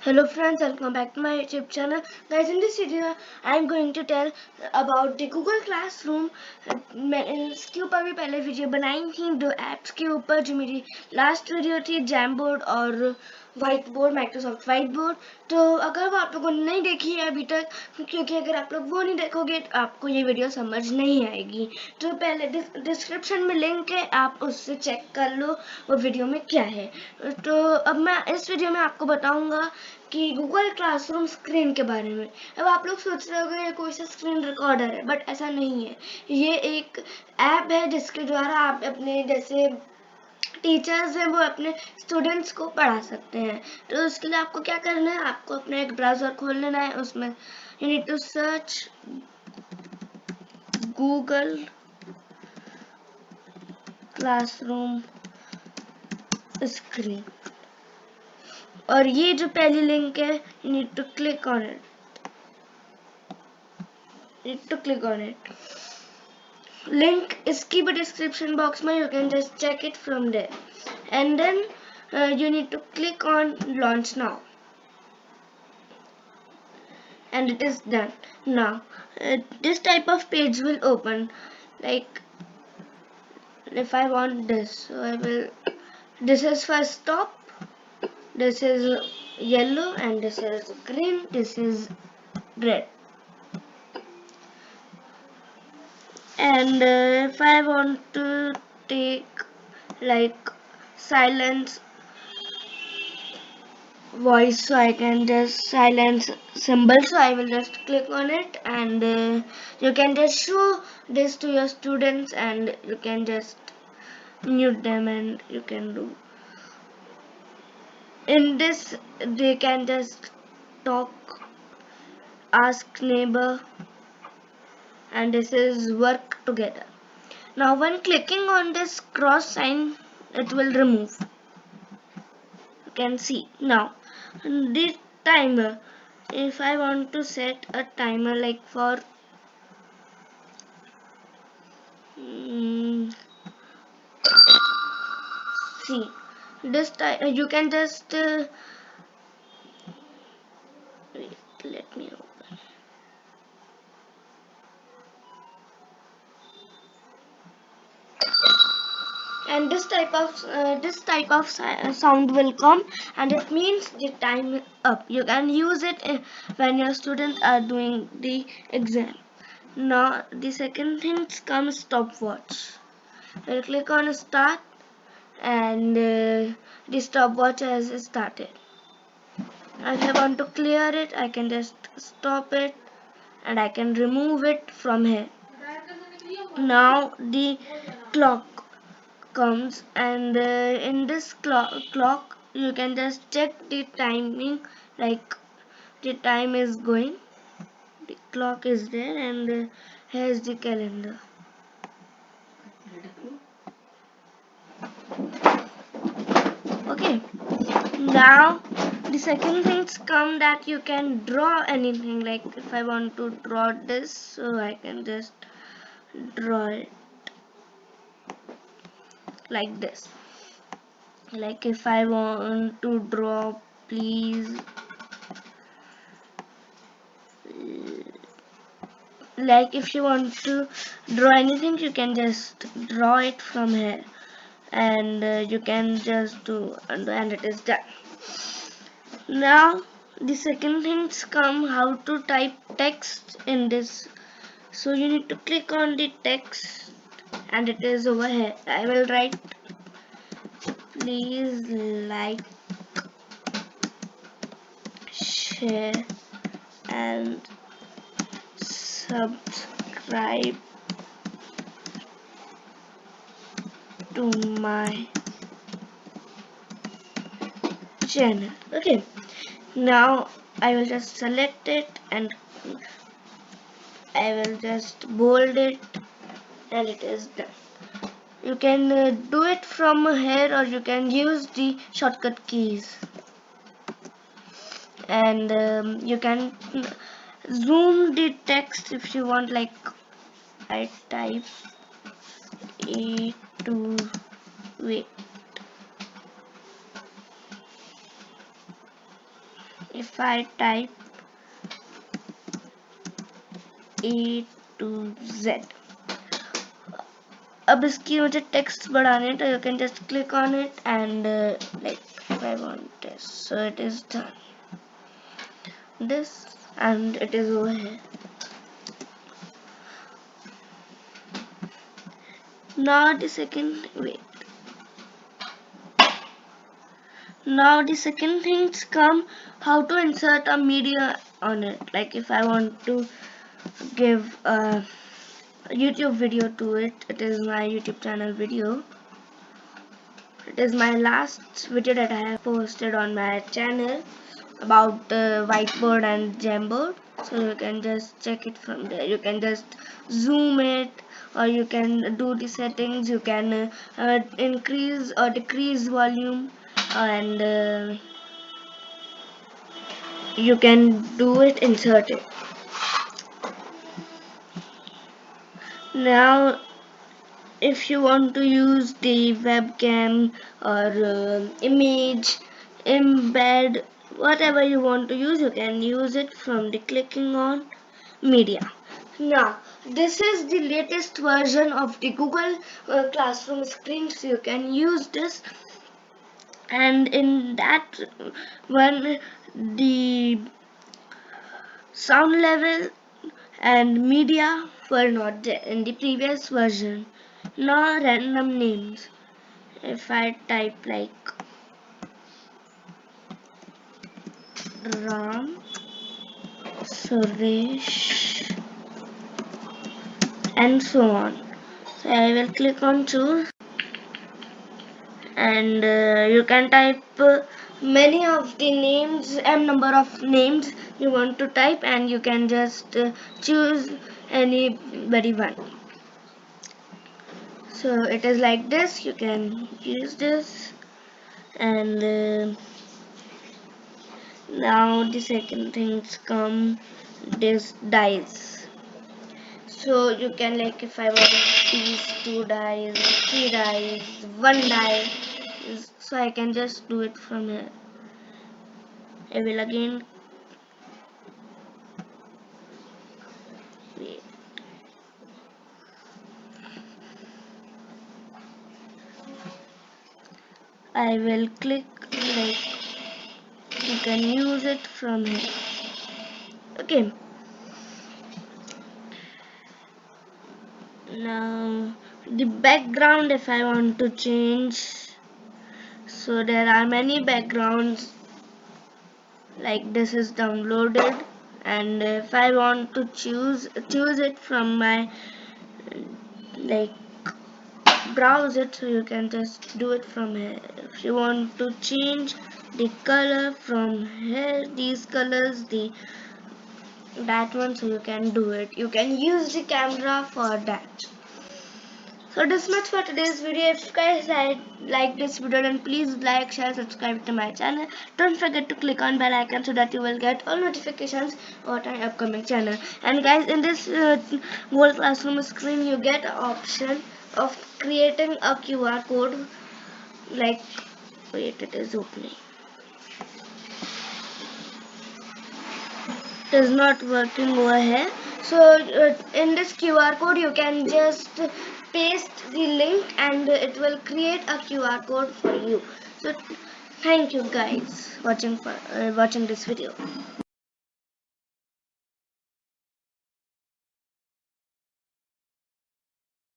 Hello friends, welcome back to my YouTube channel. Guys, in this video I am going to tell about the Google Classroom. मैंने इसके ऊपर भी पहले video बनाई थी दो ऐप्स के ऊपर, जो मेरी लास्ट वीडियो थी जैमबोर्ड और white board, Microsoft white board. तो अगर वो आप लोगों ने नहीं देखी है अभी तक, क्योंकि अगर आप लोग वो नहीं देखोगे तो आपको ये वीडियो समझ नहीं आएगी। तो पहले डिस्क्रिप्शन में लिंक है, आप उससे चेक कर लो वो वीडियो में क्या है। तो अब मैं इस वीडियो में आपको बताऊंगा कि गूगल क्लासरूम स्क्रीन के बारे में। अब आप लोग सोच रहे होंगे ये कोई सा स्क्रीन रिकॉर्डर है, बट ऐसा नहीं है। ये एक ऐप है जिसके द्वारा आप अपने जैसे टीचर्स हैं वो अपने स्टूडेंट्स को पढ़ा सकते हैं। तो उसके लिए आपको क्या करना है, आपको अपना एक ब्राउजर खोल लेना है, उसमें you need to search Google classroom screen, और ये जो पहली लिंक है you need to click on it. Link इसकी भी description box में, you can just check it from there, and then you need to click on launch now, and it is done. Now this type of page will open. Like if I want this, so I will, this is first stop, this is yellow, and this is green, this is red. And if I want to take like silence voice, so I can just silence symbol, so I will just click on it, and you can just show this to your students, and you can just mute them, and you can do in this, they can just talk, ask neighbor, and this is work together. Now when clicking on this cross sign, it will remove, you can see. Now the timer, if I want to set a timer like for see this time, you can just wait, let me open. And this type of sound will come, and it means the time is up. You can use it when your students are doing the exam. Now the second thing comes stopwatch. I'll click on start, and the stopwatch has started. If I want to clear it, I can just stop it, and I can remove it from here. Now the clock comes, and in this clock you can just check the timing, like the time is going, the clock is there, and here's the calendar. Okay, now the second things come that you can draw anything. Like if I want to draw this, so I can just draw it like this. Like if I want to draw, please, like if you want to draw anything, you can just draw it from here, and you can just do, and it is done. Now the second things come, how to type text in this. So you need to click on the text, and it is over here. I will write, please like, share, and subscribe to my channel. Okay, now I will just select it, and I will just bold it, and it is done. You can do it from here, or you can use the shortcut keys, and you can zoom the text if you want. Like I type a to wait, if I type A to Z, अब इसकी मुझे text बढ़ाने तो you can just click on it and like if I want this, so it is done this and it is over here. Now the second things come, how to insert a media on it. Like if I want to give a YouTube video to it, it is my YouTube channel video. It is my last video that I have posted on my channel about whiteboard and Jamboard. So you can just check it from there. You can just zoom it, or you can do the settings. You can increase or decrease volume, and you can do it, insert it. Now if you want to use the webcam or image, embed, whatever you want to use, you can use it from the clicking on media. Now this is the latest version of the Google Classroom screen, so you can use this, and in that one the sound level and media were not there in the previous version. Now random names. If I type like Ram, Suresh, and so on. So I will click on choose, and you can type many of the names, m number of names you want to type, and you can just choose anybody one. So it is like this. You can use this, and now the second things come, this dies. So you can, like if I want these 2 dies, 3 dies, 1 die, so I can just do it from here. I will again wait. I will click, like you can use it from here. Okay. Now the background, if I want to change, so there are many backgrounds, like this is downloaded, and if I want to choose it from my like browse it, so you can just do it from here. If you want to change the color from here, these colors, that one, so you can do it. You can use the camera for that. So this much for today's video. If you guys like this video, then please like, share, subscribe to my channel. Don't forget to click on bell icon so that you will get all notifications about my upcoming channel. And guys, in this Google Classroom screen, you get an option of creating a QR code. Like, wait, it is opening. It is not working over here. So in this QR code, you can just paste the link and it will create a QR code for you. So thank you guys watching this video.